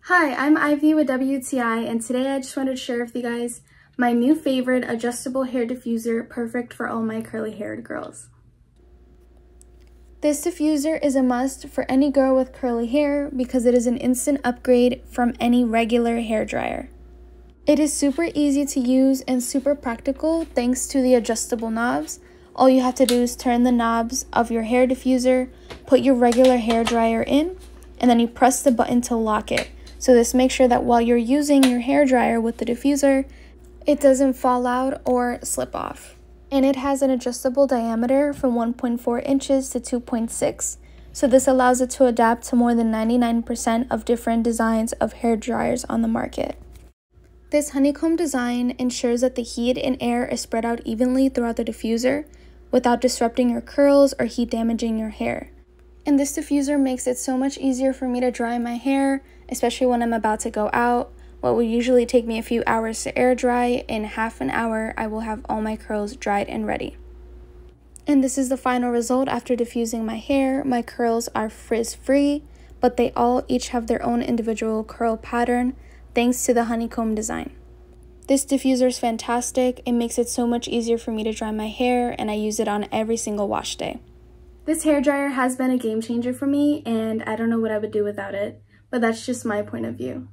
Hi, I'm Ivy with WTI, and today I just wanted to share with you guys my new favorite adjustable hair diffuser, perfect for all my curly haired girls. This diffuser is a must for any girl with curly hair because it is an instant upgrade from any regular hair dryer. It is super easy to use and super practical thanks to the adjustable knobs. All you have to do is turn the knobs of your hair diffuser, put your regular hair dryer in, and then you press the button to lock it. So this makes sure that while you're using your hair dryer with the diffuser, it doesn't fall out or slip off. And it has an adjustable diameter from 1.4 inches to 2.6. So this allows it to adapt to more than 99% of different designs of hair dryers on the market. This honeycomb design ensures that the heat and air is spread out evenly throughout the diffuser without disrupting your curls or heat damaging your hair. And this diffuser makes it so much easier for me to dry my hair, especially when I'm about to go out. What will usually take me a few hours to air dry, in half an hour I will have all my curls dried and ready. And this is the final result after diffusing my hair. My curls are frizz-free, but they all each have their own individual curl pattern thanks to the honeycomb design. This diffuser is fantastic. It makes it so much easier for me to dry my hair, and I use it on every single wash day. This hair dryer has been a game changer for me, and I don't know what I would do without it, but that's just my point of view.